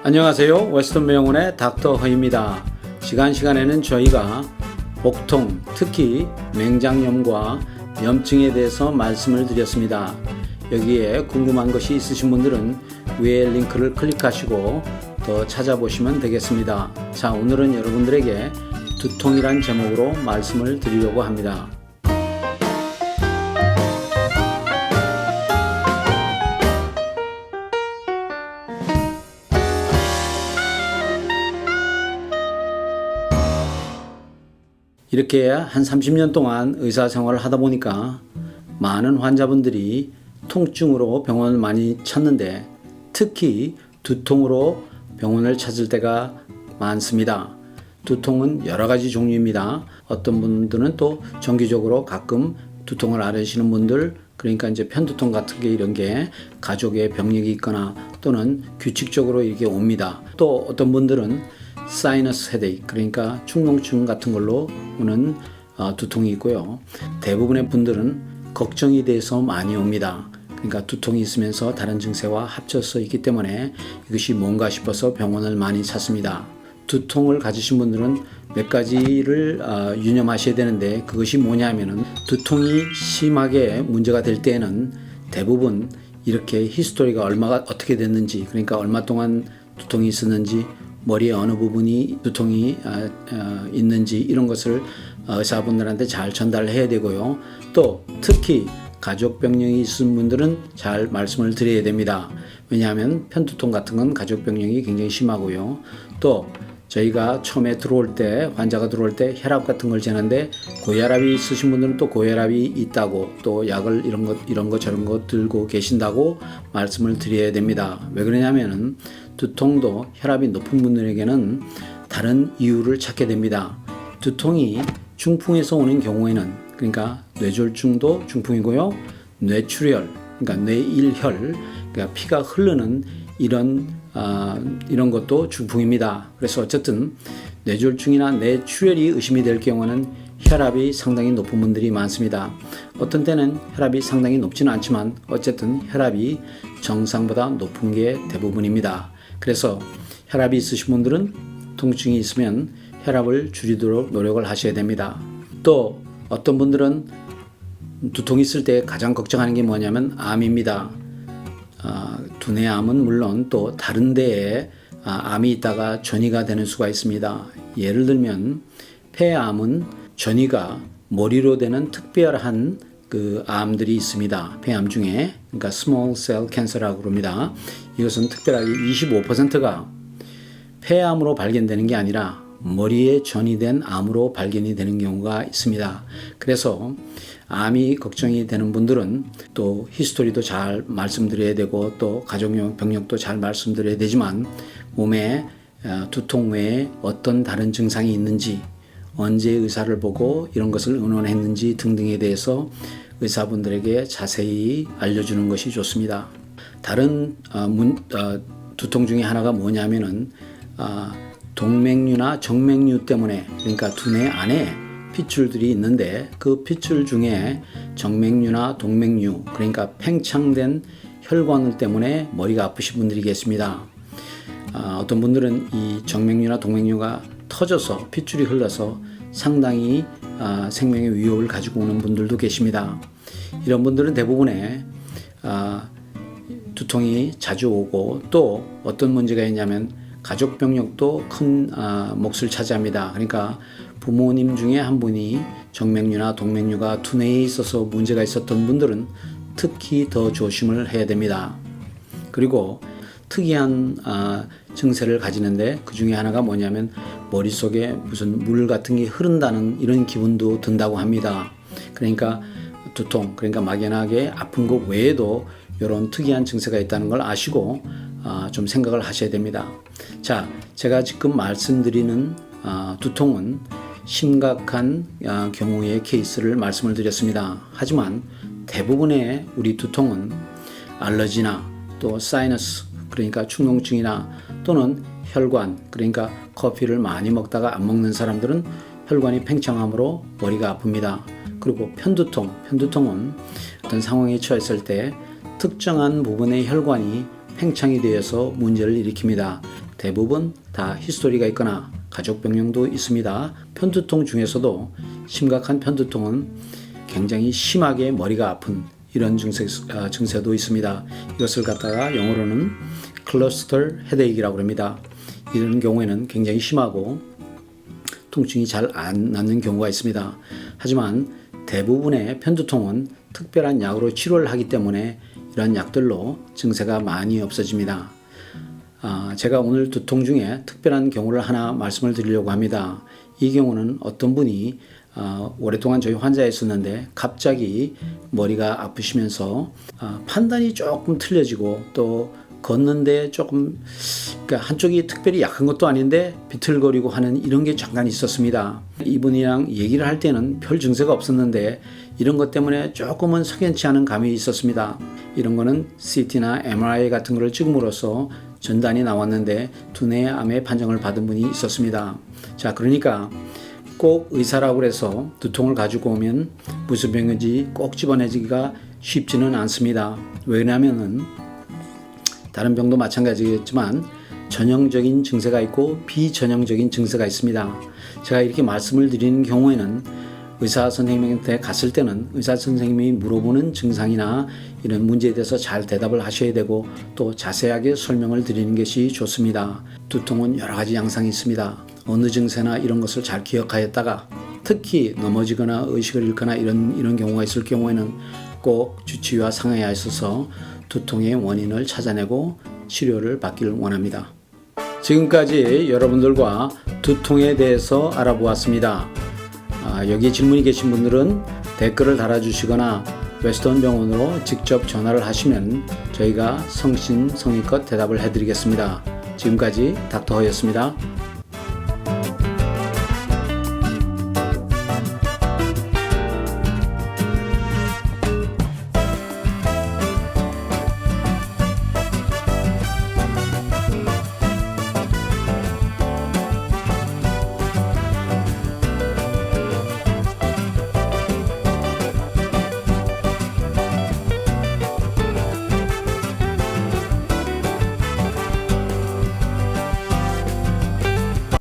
안녕하세요. 웨스턴 명원의 닥터 허입니다. 시간에는 저희가 복통, 특히 맹장염과 염증에 대해서 말씀을 드렸습니다. 여기에 궁금한 것이 있으신 분들은 위에 링크를 클릭하시고 더 찾아보시면 되겠습니다. 자, 오늘은 여러분들에게 두통이란 제목으로 말씀을 드리려고 합니다. 이렇게 한 30년 동안 의사 생활을 하다 보니까 많은 환자분들이 통증으로 병원을 많이 찾는데 특히 두통으로 병원을 찾을 때가 많습니다. 두통은 여러 가지 종류입니다. 어떤 분들은 또 정기적으로 가끔 두통을 앓으시는 분들, 그러니까 이제 편두통 같은 게 이런 게 가족의 병력이 있거나 또는 규칙적으로 이렇게 옵니다. 또 어떤 분들은 사이너스 헤데이크, 그러니까 축농증 같은 걸로 오는 두통이 있고요. 대부분의 분들은 걱정이 돼서 많이 옵니다. 그러니까 두통이 있으면서 다른 증세와 합쳐서 있기 때문에 이것이 뭔가 싶어서 병원을 많이 찾습니다. 두통을 가지신 분들은 몇 가지를 유념하셔야 되는데 그것이 뭐냐면은 두통이 심하게 문제가 될 때에는 대부분 이렇게 히스토리가 어떻게 됐는지, 그러니까 얼마 동안 두통이 있었는지, 머리의 어느 부분이 두통이 있는지 이런 것을 의사분들한테 잘 전달해야 되고요. 또 특히 가족 병력이 있으신 분들은 잘 말씀을 드려야 됩니다. 왜냐하면 편두통 같은 건 가족 병력이 굉장히 심하고요. 또 저희가 처음에 환자가 들어올 때 혈압 같은 걸 재는데 고혈압이 있으신 분들은 또 고혈압이 있다고, 또 약을 이런 거 저런 거 들고 계신다고 말씀을 드려야 됩니다. 왜 그러냐면은 두통도 혈압이 높은 분들에게는 다른 이유를 찾게 됩니다. 두통이 중풍에서 오는 경우에는, 그러니까 뇌졸중도 중풍이고요, 뇌출혈, 그러니까 뇌일혈, 그러니까 피가 흐르는 이런 것도 중풍입니다. 그래서 어쨌든 뇌졸중이나 뇌출혈이 의심이 될 경우는 혈압이 상당히 높은 분들이 많습니다. 어떤 때는 혈압이 상당히 높지는 않지만 어쨌든 혈압이 정상보다 높은 게 대부분입니다. 그래서 혈압이 있으신 분들은 통증이 있으면 혈압을 줄이도록 노력을 하셔야 됩니다. 또 어떤 분들은 두통이 있을 때 가장 걱정하는 게 뭐냐면 암입니다. 두뇌암은 물론 또 다른 데에 암이 있다가 전이가 되는 수가 있습니다. 예를 들면 폐암은 전이가 머리로 되는 특별한 그 암들이 있습니다. 폐암 중에, 그러니까 스몰 셀 캔서라고 그럽니다. 이것은 특별하게 25%가 폐암으로 발견되는 게 아니라 머리에 전이된 암으로 발견이 되는 경우가 있습니다. 그래서 암이 걱정이 되는 분들은 또 히스토리도 잘 말씀드려야 되고 또 가족 병력도 잘 말씀드려야 되지만 몸에 두통 외에 어떤 다른 증상이 있는지, 언제 의사를 보고 이런 것을 의논했는지 등등에 대해서 의사분들에게 자세히 알려주는 것이 좋습니다. 다른 두통 중에 하나가 뭐냐면은 동맥류나 정맥류 때문에, 그러니까 두뇌 안에 핏줄들이 있는데 그 핏줄 중에 정맥류나 동맥류, 그러니까 팽창된 혈관을 때문에 머리가 아프신 분들이 계십니다. 어떤 분들은 이 정맥류나 동맥류가 터져서 핏줄이 흘러서 상당히 생명의 위협을 가지고 오는 분들도 계십니다. 이런 분들은 대부분의 두통이 자주 오고, 또 어떤 문제가 있냐면 가족 병력도 큰 몫을 차지합니다. 그러니까 부모님 중에 한 분이 정맥류나 동맥류가 두뇌에 있어서 문제가 있었던 분들은 특히 더 조심을 해야 됩니다. 그리고 특이한 증세를 가지는데 그 중에 하나가 뭐냐면 머릿속에 무슨 물 같은 게 흐른다는 이런 기분도 든다고 합니다. 그러니까 두통, 그러니까 막연하게 아픈 것 외에도 이런 특이한 증세가 있다는 걸 아시고 좀 생각을 하셔야 됩니다. 자, 제가 지금 말씀드리는 두통은 심각한 경우의 케이스를 말씀을 드렸습니다. 하지만 대부분의 우리 두통은 알러지나 또 사이너스, 그러니까 축농증이나 또는 혈관, 그러니까 커피를 많이 먹다가 안 먹는 사람들은 혈관이 팽창함으로 머리가 아픕니다. 그리고 편두통은 어떤 상황에 처했을 때 특정한 부분의 혈관이 팽창이 되어서 문제를 일으킵니다. 대부분 다 히스토리가 있거나 가족 병력도 있습니다. 편두통 중에서도 심각한 편두통은 굉장히 심하게 머리가 아픈 이런 증세도 있습니다. 이것을 갖다가 영어로는 클러스터 헤데익이라고 합니다. 이런 경우에는 굉장히 심하고 통증이 잘 안 낫는 경우가 있습니다. 하지만 대부분의 편두통은 특별한 약으로 치료를 하기 때문에 이런 약들로 증세가 많이 없어집니다. 제가 오늘 두통 중에 특별한 경우를 하나 말씀을 드리려고 합니다. 이 경우는 어떤 분이 오랫동안 저희 환자였었는데 갑자기 머리가 아프시면서 판단이 조금 틀려지고 또 걷는데 조금 그러니까 한쪽이 특별히 약한 것도 아닌데 비틀거리고 하는 이런 게 잠깐 있었습니다. 이분이랑 얘기를 할 때는 별 증세가 없었는데 이런 것 때문에 조금은 석연치 않은 감이 있었습니다. 이런 거는 CT나 MRI 같은 거를 찍음으로써 전단이 나왔는데 두뇌 암의 판정을 받은 분이 있었습니다. 자, 그러니까 꼭 의사라고 해서 두통을 가지고 오면 무슨 병인지 꼭 집어내기가 쉽지는 않습니다. 왜냐하면 다른 병도 마찬가지겠지만 전형적인 증세가 있고 비전형적인 증세가 있습니다. 제가 이렇게 말씀을 드리는 경우에는 의사 선생님한테 갔을 때는 의사 선생님이 물어보는 증상이나 이런 문제에 대해서 잘 대답을 하셔야 되고 또 자세하게 설명을 드리는 것이 좋습니다. 두통은 여러 가지 양상이 있습니다. 어느 증세나 이런 것을 잘 기억하였다가 특히 넘어지거나 의식을 잃거나 이런 경우가 있을 경우에는 꼭 주치의와 상의하여 있어서 두통의 원인을 찾아내고 치료를 받기를 원합니다. 지금까지 여러분들과 두통에 대해서 알아보았습니다. 여기에 질문이 계신 분들은 댓글을 달아주시거나 웨스턴 병원으로 직접 전화를 하시면 저희가 성심성의껏 대답을 해드리겠습니다. 지금까지 닥터 허였습니다.